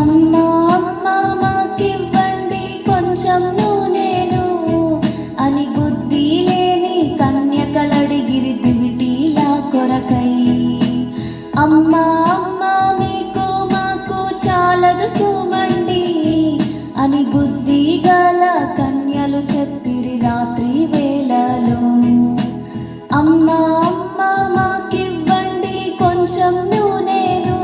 అమ్మా అమ్మా మాకివ్వండి కొంచెం నూనెను అని బుద్ధి లేని కన్యకలడిగిరి దివిటీల కొరకై. అమ్మా అమ్మా మీకు మాకు చాలదు సుమండి అని బుద్ధి గల కన్యలు చెప్పిరి రాత్రి వేళలో. అమ్మా అమ్మా మాకివ్వండి కొంచెం నూనెను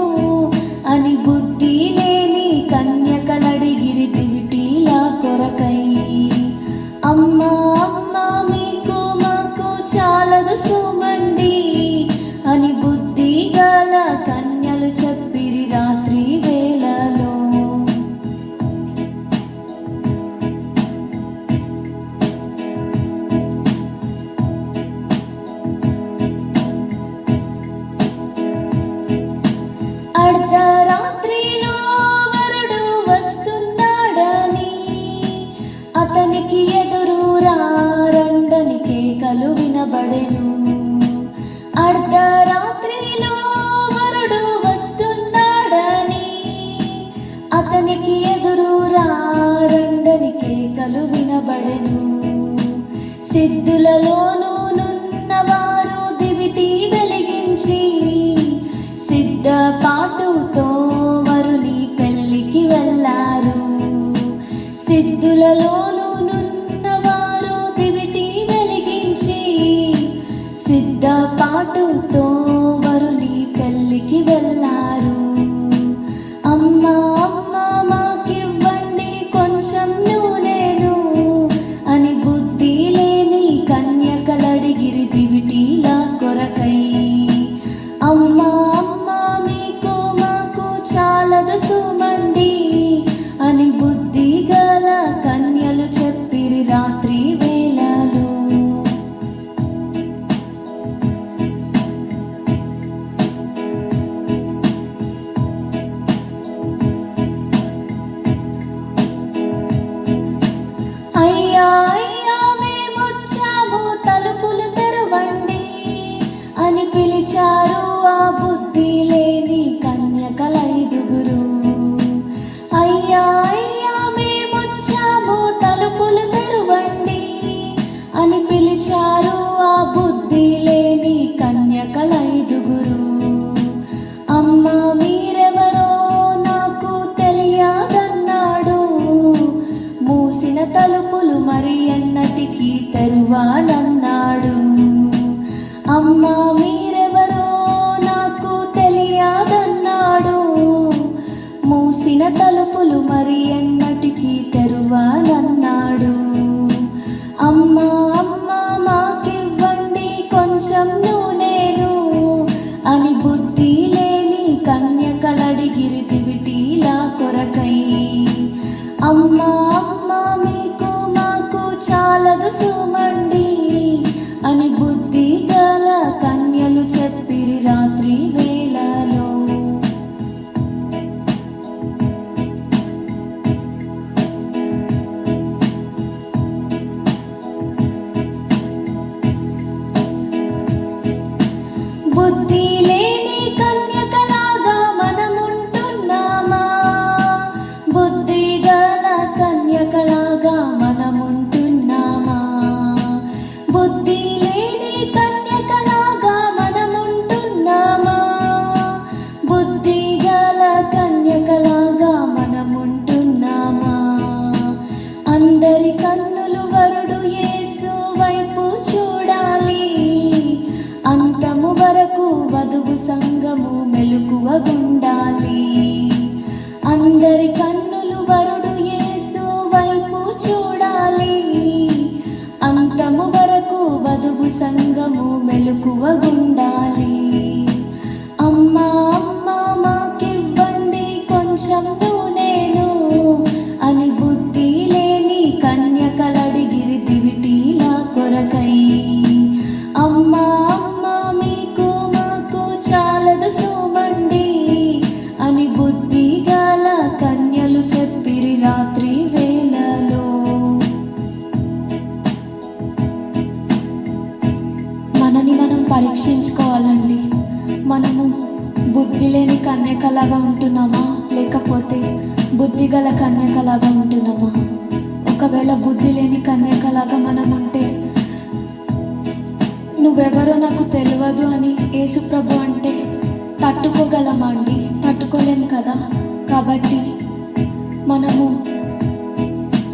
అని బుద్ధి లేని కన్యకలడిగిరి దివిటీల కొరకై. అమ్మా అమ్మా మీకు మాకు చాలదు సుమండి అని బుద్ధి గల కన్యలు చెప్పిరి రాత్రి వేళలో. అర్ధరాత్రిలో వరుడు వస్తున్నాడని అతనికి ఎదురు రండని కేకలు వినబడెను. అర్ధరాత్రిలో వరుడు వస్తున్నాడని అతనికి ఎదురు రండని కేకలు వినబడెను. సిద్ధులలోనూ నున్నవారు దివిటి వెలిగించి సిద్ధపాటుతో వరుని పెళ్లికి వెళ్ళారు. సిద్ధులలోనూ నున్నవారు దివిటి వెలిగించి సిద్ధపాటుతో వరుని పెళ్లికి వెళ్ళారు. అమ్మా అమ్మా మాకివ్వండి కొంచెం నూనెను అని బుద్ధి లేని కన్యకలడిగిరి దివిటీల కొరకై. అమ్మా అమ్మా మీకు మాకు చాలదు సుమండి అని బుద్ధి గల కన్యలు చెప్పిరి రాత్రి వేళలో. అయ్యా అయ్యా మేమొచ్చాము తలుపులు తెరవండి అని పిలిచారు ఆ బుద్ధి లేని కన్యకలైదుగురు. అయ్యా అయ్యా మేమొచ్చాము తలుపులు తెరవండి అని పిలిచారు ఆ బుద్ధి లేని కన్యకలైదుగురు. అమ్మా మీరెవరో నాకు తెలియదన్నాడు, మూసిన తలుపులు మరి ఎన్నటికీ తెరువాలన్నాడు. అమ్మా మీరెవరో నాకు తెలియదన్నాడు, మూసిన తలుపులు మరి ఎన్నటికీ తెరువాలన్నాడు. అమ్మా అమ్మా మాకివ్వండి కొంచెం నూనెను అని బుద్ధి లేని కన్యకలడిగిరి దివిటీల కొరకై. అమ్మా అమ్మా మీకు మాకు చాలదు సుమండి అని బుద్ధి గల కన్యలు చెప్పిరి రాత్రి వేళలో. బుద్ధి లేని కన్యకలాగా మనముంటున్నామా? బుద్ధి గల కన్యకలాగా మనముంటున్నామా? బుద్ధి లేని కన్యకలాగా మనముంటున్నామా? బుద్ధి గల కన్యకలాగా మనముంటున్నామా? అందరి కన్నులు వరుడు యేసు వైపు చూడాలి, అంతము వరకు వధువు సంఘము మెలకువగుండాలి. అందరి కన్నులు వరుడు యేసు వైపు చూడాలి, అంతము వరకు వధువు సంఘము మెలకువగుండాలి. అమ్మా అమ్మా మాకివ్వండి కొంచెం నూనెను అని బుద్ధి లేని కన్యకలడిగిరి దివిటీల కొరకై. అమ్మా అమ్మా మీకు మాకు చాలదు సుమండి అని బుద్ధి గల కన్యలు చెప్పిరి రాత్రి వేళలో. మనని మనం పరీక్షించుకోవాలండి. మనము బుద్ధి లేని కన్యకలాగా ఉంటున్నామా, లేకపోతే బుద్ధి గల కన్యకలాగా ఉంటున్నామా? ఒకవేళ బుద్ధి లేని కన్యకలాగా మనం ఉంటే, నువ్వెవరో నాకు తెలియదు అని యేసుప్రభు అంటే తట్టుకోగలమా అండి? తట్టుకోలేం కదా. కాబట్టి మనము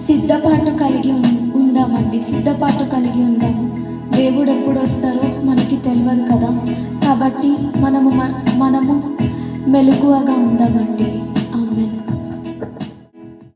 సిద్ధపాటు కలిగి ఉందామండి. సిద్ధపాటు కలిగి ఉందాము. దేవుడు ఎప్పుడు వస్తారో మనకి తెలియదు కదా. కాబట్టి మనము మెలకువగా ఉందామండి.